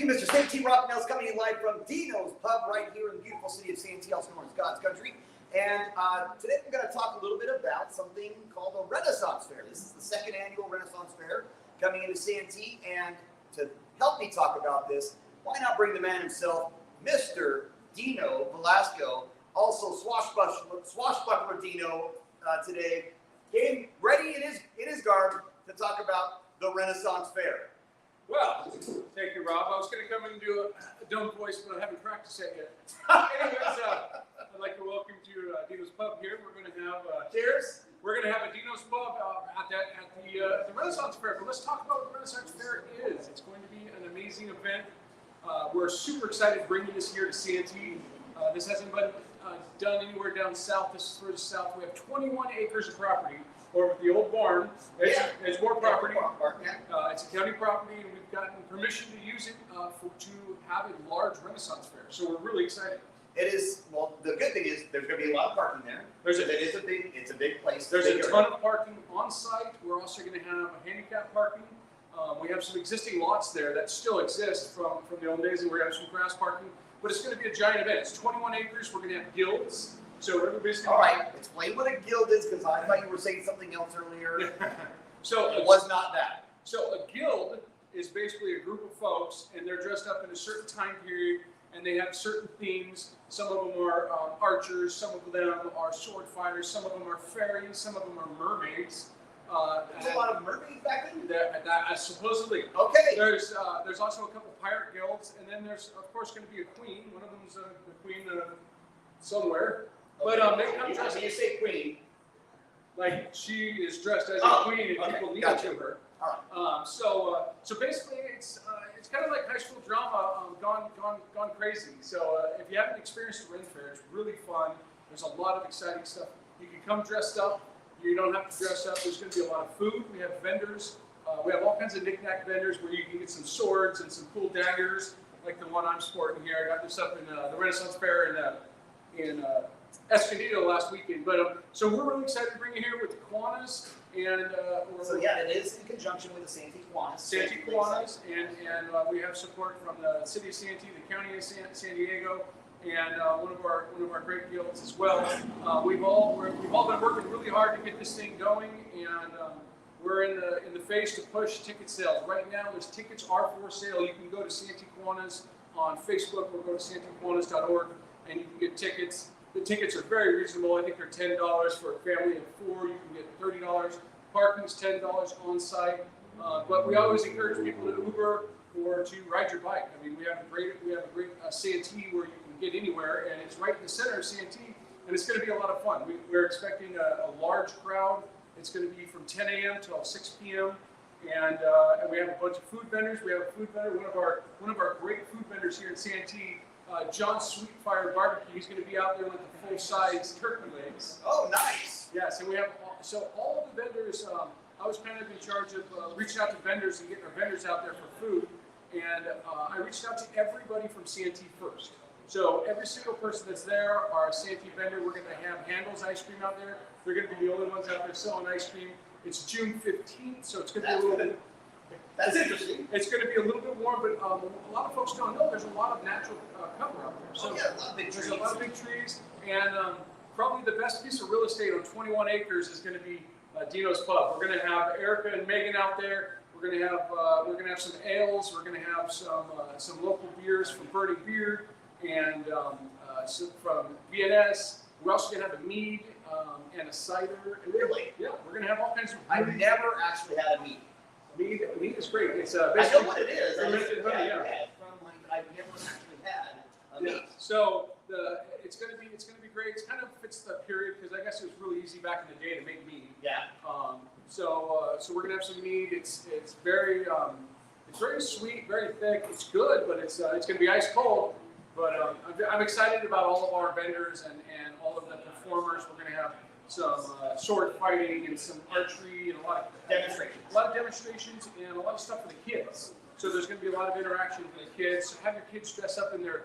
Mr. Santee McNelis coming in live from Dino's Pub right here in the beautiful city of Santee, also known as God's Country. And today we're going to talk a little bit about something called a Renaissance Fair. This is the second annual Renaissance Fair coming into Santee. And to help me talk about this, why not bring the man himself, Mr. Dean Velasco, also swashbuckler Dino today, came ready in his garb to talk about the Renaissance Fair. Well, thank you, Rob. I was going to come in and do a dumb voice, but I haven't practiced it yet. Anyways, I'd like to welcome you to Dino's Pub here. We're going to have cheers. We're going to have a Dino's Pub at the Renaissance Fair. But let's talk about what the Renaissance Fair is. It's going to be an amazing event. We're super excited to bring you this year to Santee. This hasn't been done anywhere down south. This is further south. We have 21 acres of property over at the old barn. It's more property. It's a county property, and we've gotten permission to use it to have a large Renaissance Fair. So we're really excited. It is, well, the good thing is there's going to be a lot of parking there. It's a big place. There's a ton of parking on site. We're also going to have a handicap parking. We have some existing lots there that still exist from the old days, and we're going to have some grass parking. But it's going to be a giant event. It's 21 acres. We're going to have guilds. So everybody's going to... All right, explain what a guild is, because I thought you were saying something else earlier. So it was not that. So a guild is basically a group of folks, and they're dressed up in a certain time period, and they have certain themes. Some of them are archers, some of them are sword fighters, some of them are fairies, some of them are mermaids. There's a lot of mermaids back then? Supposedly. Okay. There's also a couple pirate guilds, and then there's, of course, going to be a queen. One of them is the queen somewhere. Okay. But they come dressed. When you say queen, like she is dressed as a queen, and people kneel to her. All right. So basically, it's kind of like high school drama gone crazy. So if you haven't experienced the Ren Fair, it's really fun. There's a lot of exciting stuff. You can come dressed up. You don't have to dress up. There's going to be a lot of food. We have vendors. We have all kinds of knick-knack vendors where you can get some swords and some cool daggers, like the one I'm sporting here. I got this up in the Renaissance Fair in Escondido last weekend. But so we're really excited to bring you here with the Kiwanis. And it is in conjunction with the Santee Kiwanis. Santee Kiwanis, and we have support from the city of Santee, the county of San Diego, and one of our great guilds as well. We've all been working really hard to get this thing going, and we're in the phase to push ticket sales. Right now, as tickets are for sale, you can go to Santee Kiwanis on Facebook or go to santeekiwanis.org, and you can get tickets. The tickets are very reasonable. I think they're $10 for a family of 4. You can get $30. Parking's $10 on site. But we always encourage people to Uber or to ride your bike. I mean, we have a great Santee where you can get anywhere, and it's right in the center of Santee, and it's going to be a lot of fun. We're expecting a large crowd. It's going to be from 10 a.m. till 6 p.m. And we have a bunch of food vendors. We have a food vendor, one of our great food vendors here in Santee. John Sweetfire Barbecue. He's going to be out there with the full-size turkey legs. Oh, nice. Yes, and we have all of the vendors. I was kind of in charge of reaching out to vendors and getting our vendors out there for food. And I reached out to everybody from Santee first. So every single person that's there are a Santee vendor. We're going to have Handel's ice cream out there. They're going to be the only ones out there selling ice cream. It's June 15th, so it's going to be a little bit. That's interesting. It's going to be a little bit warm, but a lot of folks don't know there's a lot of natural cover out there. So a lot of big trees. There's a lot of big trees, and probably the best piece of real estate on 21 acres is going to be Dino's Pub. We're going to have Erica and Megan out there. We're going to have some ales. We're going to have some local beers from Burning Beard and from VNS. We're also going to have a mead and a cider. Really? Yeah, we're going to have all kinds of. I've never actually had a mead. Mead is great. It's I know what it is. Fermented honey, yeah. I've never actually had a mead. So it's going to be great. It kind of fits the period because I guess it was really easy back in the day to make mead. Yeah. So we're going to have some mead. It's very sweet, very thick. It's good, but it's going to be ice cold. But I'm excited about all of our vendors and all of the performers. We're going to have some sword fighting and some archery and a lot of demonstrations and a lot of stuff for the kids. So there's going to be a lot of interaction for the kids. So have your kids dress up in their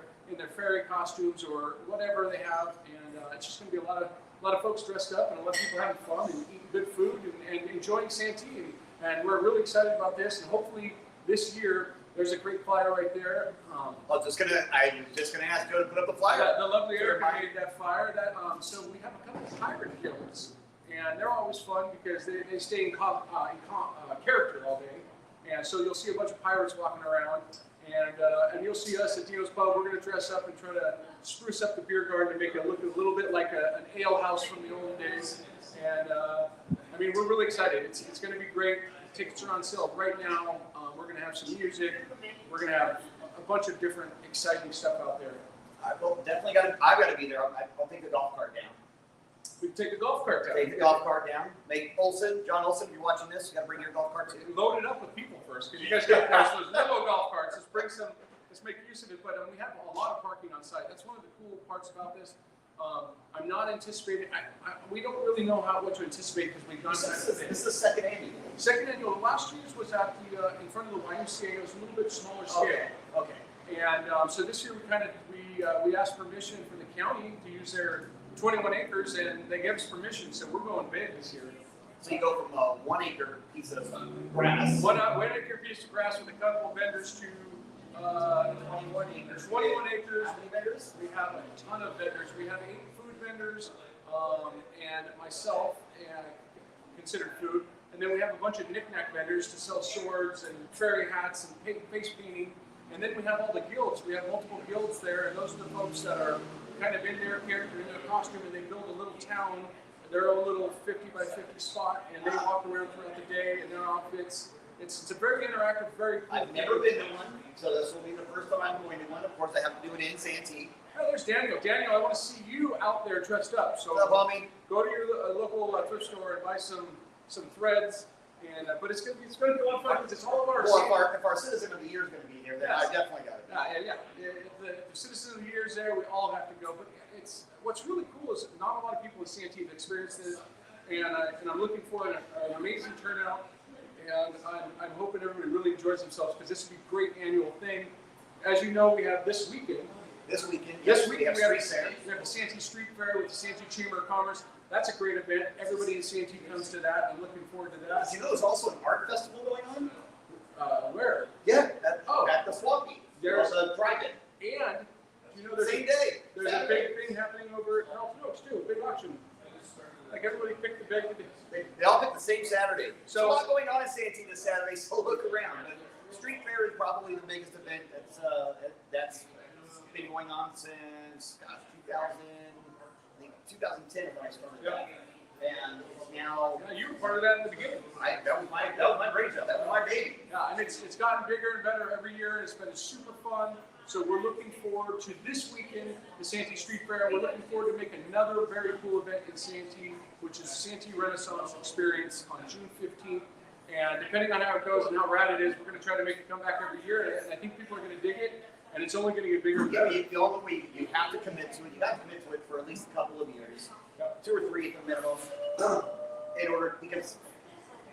fairy costumes or whatever they have, and it's just going to be a lot of folks dressed up and a lot of people having fun and eating good food and enjoying Santee. And we're really excited about this. And hopefully this year There's a great flyer right there. I'm just gonna ask Joe to put up the flyer. The lovely Erica made that flyer. So we have a couple of pirate guilds, and they're always fun because they stay in character all day. And so you'll see a bunch of pirates walking around, and you'll see us at Dino's Pub. We're going to dress up and try to spruce up the beer garden to make it look a little bit like an ale house from the old days. And I mean, we're really excited. It's going to be great. Tickets are on sale right now. We're going to have some music. We're going to have a bunch of different exciting stuff out there. I've got to be there. I'll take the golf cart down. We can take the golf cart down. Take the golf cart down. Make John Olson, if you're watching this, you got to bring your golf cart too. Load it up with people first, because you guys got those limo golf carts. Let's make use of it. But we have a lot of parking on site. That's one of the cool parts about this. I'm not anticipating. We don't really know what to anticipate because we've done This is the second annual. Second annual. Last year's was at the in front of the YMCA. It was a little bit smaller scale. Okay. And so this year we asked permission from the county to use their 21 acres, and they gave us permission. So we're going big this year. So you go from a 1 acre piece of grass. One acre piece of grass with a couple of vendors to 21 acres. 21 acres. How many vendors? We have a ton of vendors. We have 8 food vendors, and myself, and considered food. And then we have a bunch of knickknack vendors to sell swords and fairy hats and face painting. And then we have all the guilds. We have multiple guilds there, and those are the folks that are kind of in their character, in their costume, and they build a little town, their own little 50 by 50 spot, and they walk around throughout the day in their outfits. It's a very interactive, very cool. I've never been to one, so this will be the first time I'm going to one. Of course, I have to do it in Santee. Oh, there's Daniel. Daniel, I want to see you out there dressed up. So well, I mean, go to your local thrift store and buy some threads. And but it's gonna be a lot of fun because it's all about our. Well, if our citizen of the year is going to be here, then I definitely got it. Yeah. The citizen of the year is there. We all have to go. But what's really cool is not a lot of people in Santee have experienced this, and I'm looking for an amazing turnout. And I'm hoping everybody really enjoys themselves because this will be a great annual thing. As you know, we have this weekend. This weekend We have the Santee Street Fair with the Santee Chamber of Commerce. That's a great event. Everybody in Santee comes to that. I'm looking forward to that. Do you know there's also an art festival going on? Where? Yeah, at the Swampy. There's a drive-in. And you know, there's Same day. There's a big thing happening over at Carlton Oaks too. A big auction. Like everybody picked the big. They all pick the same Saturday. So there's a lot going on in Santee this Saturday, so look around. The street fair is probably the biggest event that's been going on since 2010 when I started that. And now you were part of that in the beginning. That was my brainchild. That was my baby. Yeah, and it's gotten bigger and better every year, and it's been super fun. So we're looking forward to this weekend, the Santee Street Fair. We're looking forward to make another very cool event in Santee, which is the Santee Renaissance Experience on June 15th. And depending on how it goes and how rad it is, we're going to try to make it come back every year. And I think people are going to dig it, and it's only going to get bigger and better. The only way you have to commit to it, you have to commit to it for at least a couple of years, 2 or 3 at the minimum, because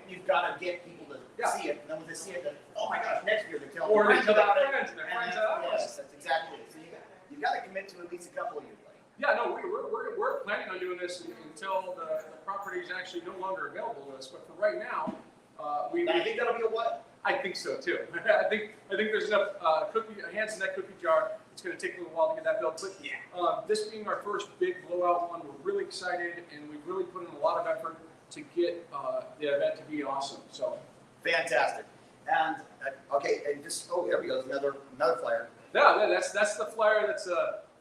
you've got to get people to see it. And then when they see it, oh my gosh, next year they're telling their friends about it. Friends, and their friends about us. Yes, that's exactly it. So you've got to commit to at least a couple of years. Yeah, no, we're planning on doing this until the property is actually no longer available to us. But for right now, I think that'll be a while. I think so too. I think there's enough hands in that cookie jar. It's going to take a little while to get that built. But this being our first big blowout one, we're really excited, and we've really put in a lot of effort to get the event to be awesome. So fantastic. And and there we go. Another flyer. Yeah, that's the flyer. That's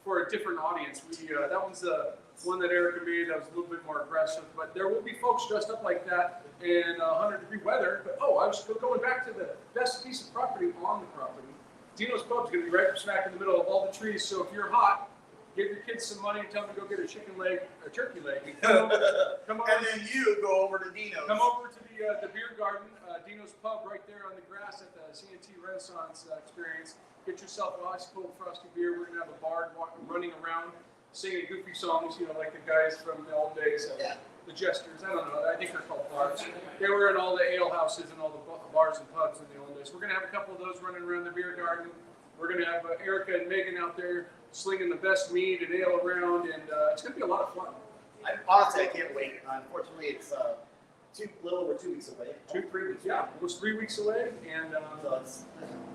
for a different audience. That one's the one that Erica made. That was a little bit more aggressive. But there will be folks dressed up like that in 100-degree weather. But I was going back to the best piece of property on the property. Dino's Pub is going to be right smack in the middle of all the trees. So if you're hot, give your kids some money and tell them to go get a chicken leg or turkey leg. Come over, and then you go over to Dino's. Come over to the beer garden, Dino's Pub, right there on the grass at the CNT Renaissance Experience. Get yourself an ice cold frosty beer. We're going to have a bard running around, singing goofy songs, like the guys from the old days. The jesters, I don't know, I think they're called bards. They were in all the ale houses and all the bars and pubs in the old days. We're going to have a couple of those running around the beer garden. We're going to have Erica and Megan out there slinging the best mead and ale around, and it's going to be a lot of fun. Honestly, I can't wait. Unfortunately, it's little over 2 weeks away. 3 weeks. Yeah, it was 3 weeks away, and So it's,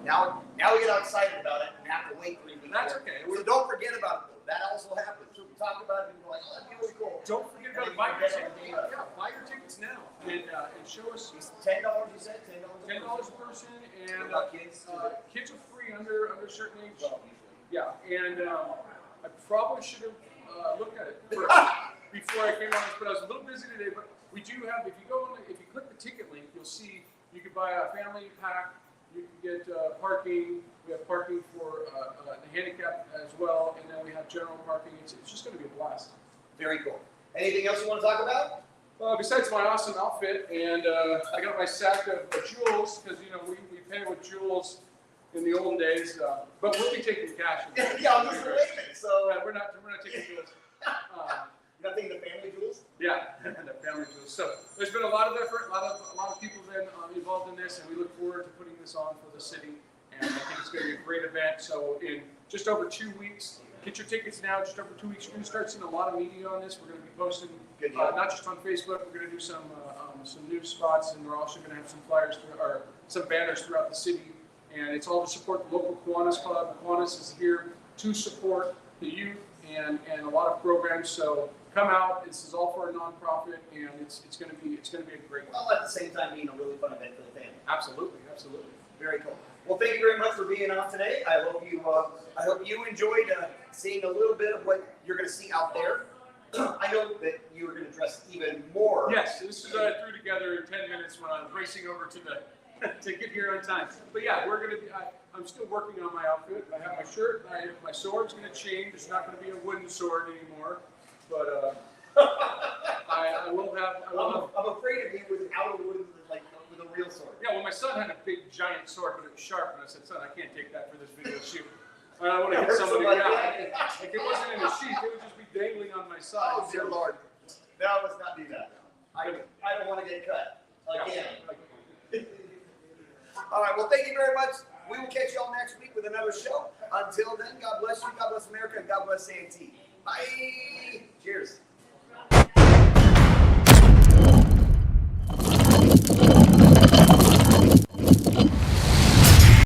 now we get all excited about it and have to wait 3 weeks. that's okay. So don't forget about it though. That also happens. So we talk about it and we're like, oh, that'd be really cool. Don't forget about it. Buy your tickets. Yeah, buy your tickets now, and show us. It's $10. You said $10. $10 a person, and Kids. kids are free under a certain age. Well, usually. Yeah, and I probably should have looked at it first before I came on this, but I was a little busy today. But we do have, if you click the ticket link, you'll see you can buy a family pack. You can get parking. We have parking for the handicap as well, and then we have general parking. It's just going to be a blast. Very cool. Anything else you want to talk about? Besides my awesome outfit, and I got my sack of jewels, because we pay with jewels in the olden days, but we'll be taking cash. Yeah, I'm just waiting. So we're not taking jewels. you're not thinking the family jewels? Yeah, the family jewels. So there's been a lot of effort, a lot of people been involved in this, and we look forward to putting this on for the city. And I think it's going to be a great event. So in just over 2 weeks, get your tickets now. Just over 2 weeks, you're going to start seeing a lot of media on this. We're going to be posting, not just on Facebook. We're going to do some news spots, and we're also going to have some flyers or some banners throughout the city. And it's all to support the local Kiwanis Club. Kiwanis is here to support the youth and a lot of programs. So come out. This is all for a nonprofit, and it's going to be a great. Well, at the same time, being a really fun event for the family. Absolutely. Very cool. Well, thank you very much for being on today. I hope you enjoyed seeing a little bit of what you're going to see out there. I know that you were going to dress even more. Yes, this is I threw together in 10 minutes when I was racing over to to get here on time. But yeah, we're going to be. I'm still working on my outfit. I have my shirt. My sword's going to change. It's not going to be a wooden sword anymore. But I will have. I'm afraid of you without a wooden, like with a real sword. Yeah, well, my son had a big giant sword, but it was sharp, and I said, "Son, I can't take that for this video shoot. I don't want to hit somebody." Like it wasn't in a sheath; it would just be dangling on my side. Oh, dear Lord! No, let's not do that. I don't want to get cut again. All right. Well, thank you very much. We will catch you all next week with another show. Until then, God bless you, God bless America, and God bless Santee. Bye. Cheers.